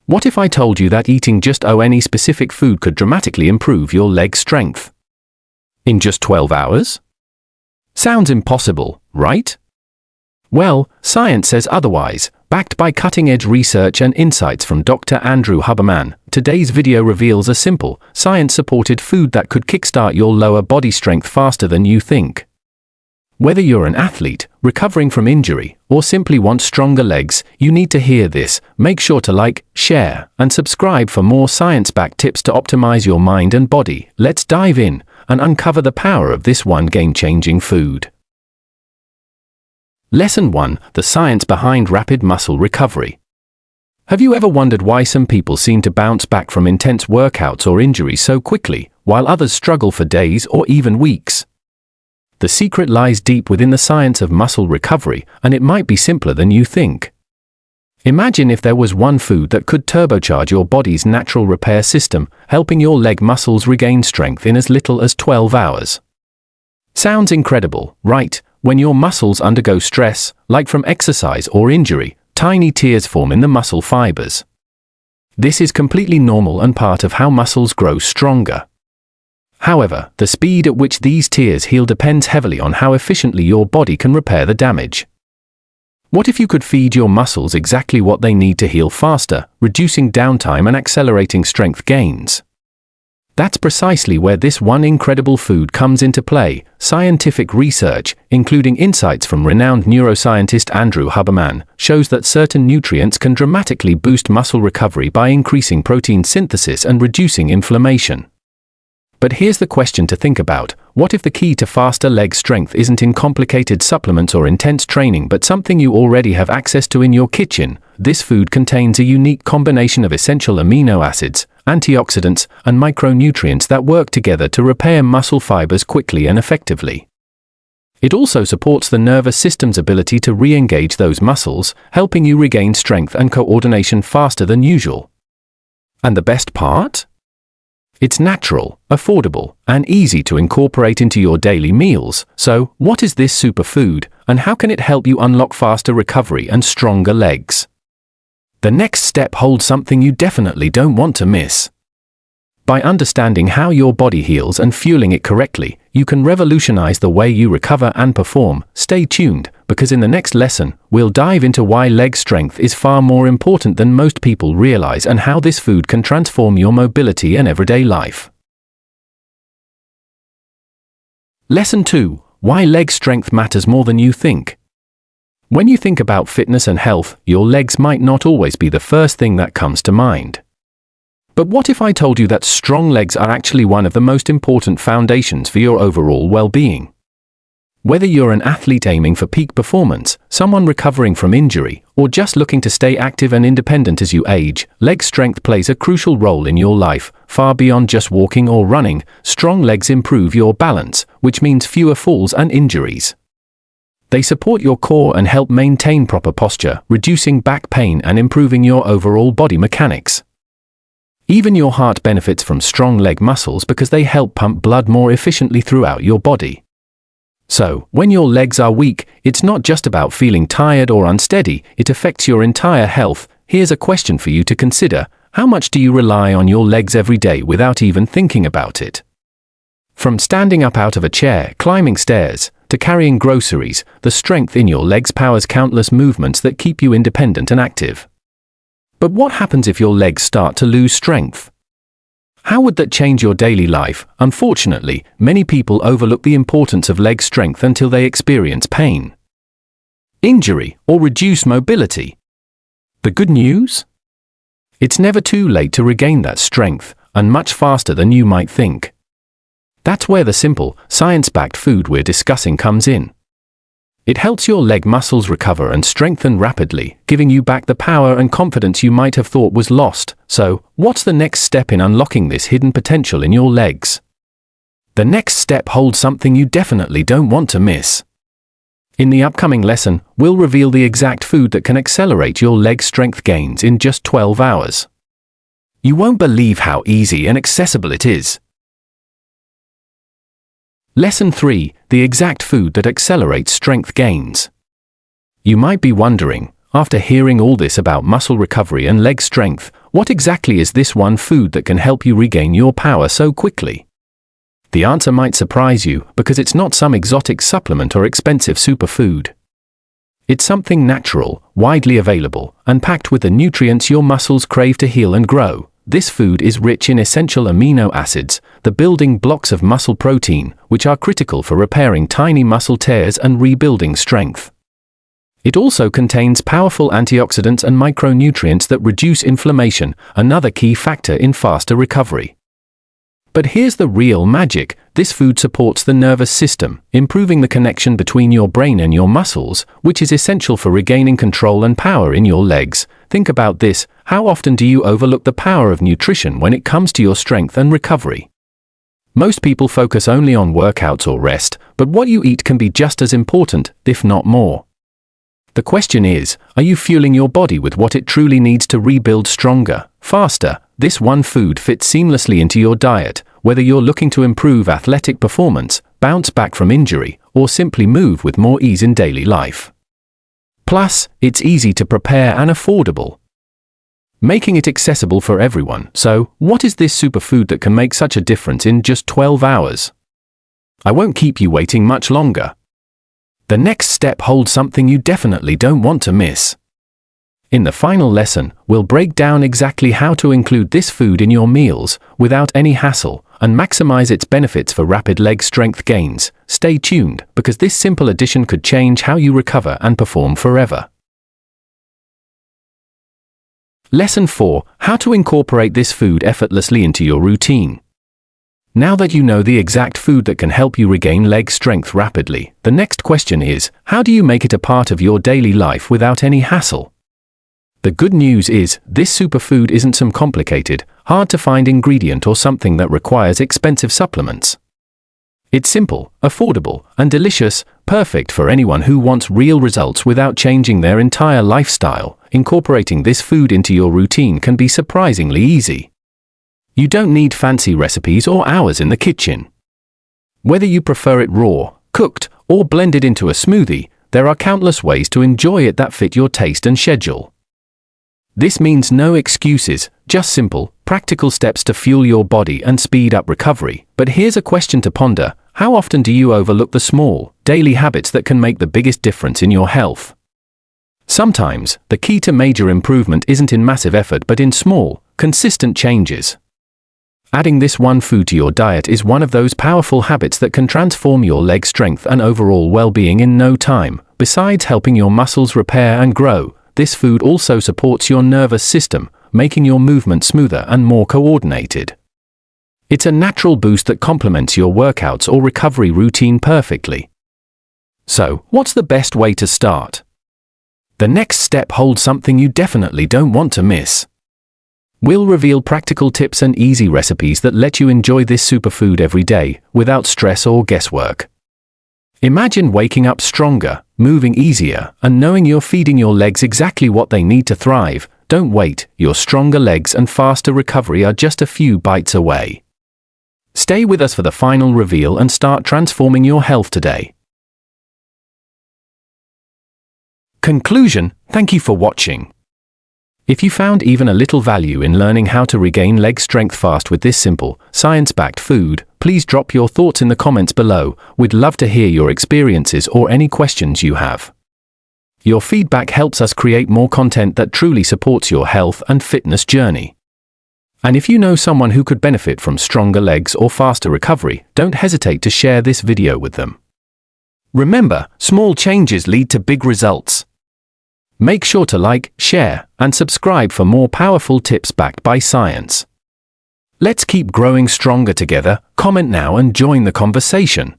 What if I told you that eating just any specific food could dramatically improve your leg strength? In just 12 hours? Sounds impossible, right? Well, science says otherwise, backed by cutting-edge research and insights from Dr. Andrew Huberman. Today's video reveals a simple, science-supported food that could kickstart your lower body strength faster than you think. Whether you're an athlete, recovering from injury, or simply want stronger legs, you need to hear this. Make sure to like, share, and subscribe for more science-backed tips to optimize your mind and body. Let's dive in and uncover the power of this one game-changing food. Lesson 1: The science behind rapid muscle recovery. Have you ever wondered why some people seem to bounce back from intense workouts or injuries so quickly, while others struggle for days or even weeks? The secret lies deep within the science of muscle recovery, and it might be simpler than you think. Imagine if there was one food that could turbocharge your body's natural repair system, helping your leg muscles regain strength in as little as 12 hours. Sounds incredible, right? When your muscles undergo stress, like from exercise or injury, tiny tears form in the muscle fibers. This is completely normal and part of how muscles grow stronger. However, the speed at which these tears heal depends heavily on how efficiently your body can repair the damage. What if you could feed your muscles exactly what they need to heal faster, reducing downtime and accelerating strength gains? That's precisely where this one incredible food comes into play. Scientific research, including insights from renowned neuroscientist Andrew Huberman, shows that certain nutrients can dramatically boost muscle recovery by increasing protein synthesis and reducing inflammation. But here's the question to think about: what if the key to faster leg strength isn't in complicated supplements or intense training, but something you already have access to in your kitchen? This food contains a unique combination of essential amino acids, antioxidants, and micronutrients that work together to repair muscle fibers quickly and effectively. It also supports the nervous system's ability to re-engage those muscles, helping you regain strength and coordination faster than usual. And the best part? It's natural, affordable, and easy to incorporate into your daily meals. So, what is this superfood, and how can it help you unlock faster recovery and stronger legs? The next step holds something you definitely don't want to miss. By understanding how your body heals and fueling it correctly, you can revolutionize the way you recover and perform. Stay tuned, because in the next lesson, we'll dive into why leg strength is far more important than most people realize and how this food can transform your mobility and everyday life. Lesson 2: Why leg strength matters more than you think. When you think about fitness and health, your legs might not always be the first thing that comes to mind. But what if I told you that strong legs are actually one of the most important foundations for your overall well-being? Whether you're an athlete aiming for peak performance, someone recovering from injury, or just looking to stay active and independent as you age, leg strength plays a crucial role in your life. Far beyond just walking or running, strong legs improve your balance, which means fewer falls and injuries. They support your core and help maintain proper posture, reducing back pain and improving your overall body mechanics. Even your heart benefits from strong leg muscles because they help pump blood more efficiently throughout your body. So, when your legs are weak, it's not just about feeling tired or unsteady, it affects your entire health. Here's a question for you to consider: how much do you rely on your legs every day without even thinking about it? From standing up out of a chair, climbing stairs, to carrying groceries, the strength in your legs powers countless movements that keep you independent and active. But what happens if your legs start to lose strength? How would that change your daily life? Unfortunately, many people overlook the importance of leg strength until they experience pain, injury, or reduced mobility. The good news? It's never too late to regain that strength, and much faster than you might think. That's where the simple, science-backed food we're discussing comes in. It helps your leg muscles recover and strengthen rapidly, giving you back the power and confidence you might have thought was lost. So, what's the next step in unlocking this hidden potential in your legs? The next step holds something you definitely don't want to miss. In the upcoming lesson, we'll reveal the exact food that can accelerate your leg strength gains in just 12 hours. You won't believe how easy and accessible it is. Lesson 3: The exact food that accelerates strength gains. You might be wondering, after hearing all this about muscle recovery and leg strength, what exactly is this one food that can help you regain your power so quickly? The answer might surprise you because it's not some exotic supplement or expensive superfood. It's something natural, widely available, and packed with the nutrients your muscles crave to heal and grow. This food is rich in essential amino acids, the building blocks of muscle protein, which are critical for repairing tiny muscle tears and rebuilding strength. It also contains powerful antioxidants and micronutrients that reduce inflammation, another key factor in faster recovery. But here's the real magic. This food supports the nervous system, improving the connection between your brain and your muscles, which is essential for regaining control and power in your legs. Think about this. How often do you overlook the power of nutrition when it comes to your strength and recovery? Most people focus only on workouts or rest, but what you eat can be just as important, if not more. The question is, are you fueling your body with what it truly needs to rebuild stronger, faster? This one food fits seamlessly into your diet, whether you're looking to improve athletic performance, bounce back from injury, or simply move with more ease in daily life. Plus, it's easy to prepare and affordable, making it accessible for everyone. So, what is this superfood that can make such a difference in just 12 hours? I won't keep you waiting much longer. The next step holds something you definitely don't want to miss. In the final lesson, we'll break down exactly how to include this food in your meals without any hassle and maximize its benefits for rapid leg strength gains. Stay tuned, because this simple addition could change how you recover and perform forever. Lesson 4: How to incorporate this food effortlessly into your routine. Now that you know the exact food that can help you regain leg strength rapidly, the next question is, how do you make it a part of your daily life without any hassle? The good news is, this superfood isn't some complicated, hard-to-find ingredient or something that requires expensive supplements. It's simple, affordable, and delicious, perfect for anyone who wants real results without changing their entire lifestyle. Incorporating this food into your routine can be surprisingly easy. You don't need fancy recipes or hours in the kitchen. Whether you prefer it raw, cooked, or blended into a smoothie, there are countless ways to enjoy it that fit your taste and schedule. This means no excuses, just simple, practical steps to fuel your body and speed up recovery. But here's a question to ponder: how often do you overlook the small, daily habits that can make the biggest difference in your health? Sometimes, the key to major improvement isn't in massive effort but in small, consistent changes. Adding this one food to your diet is one of those powerful habits that can transform your leg strength and overall well-being in no time. Besides helping your muscles repair and grow, this food also supports your nervous system, making your movement smoother and more coordinated. It's a natural boost that complements your workouts or recovery routine perfectly. So, what's the best way to start? The next step holds something you definitely don't want to miss. We'll reveal practical tips and easy recipes that let you enjoy this superfood every day, without stress or guesswork. Imagine waking up stronger, moving easier, and knowing you're feeding your legs exactly what they need to thrive. Don't wait, your stronger legs and faster recovery are just a few bites away. Stay with us for the final reveal and start transforming your health today. Conclusion: thank you for watching. If you found even a little value in learning how to regain leg strength fast with this simple, science-backed food, please drop your thoughts in the comments below. We'd love to hear your experiences or any questions you have. Your feedback helps us create more content that truly supports your health and fitness journey. And if you know someone who could benefit from stronger legs or faster recovery, don't hesitate to share this video with them. Remember, small changes lead to big results. Make sure to like, share, and subscribe for more powerful tips backed by science. Let's keep growing stronger together. Comment now and join the conversation.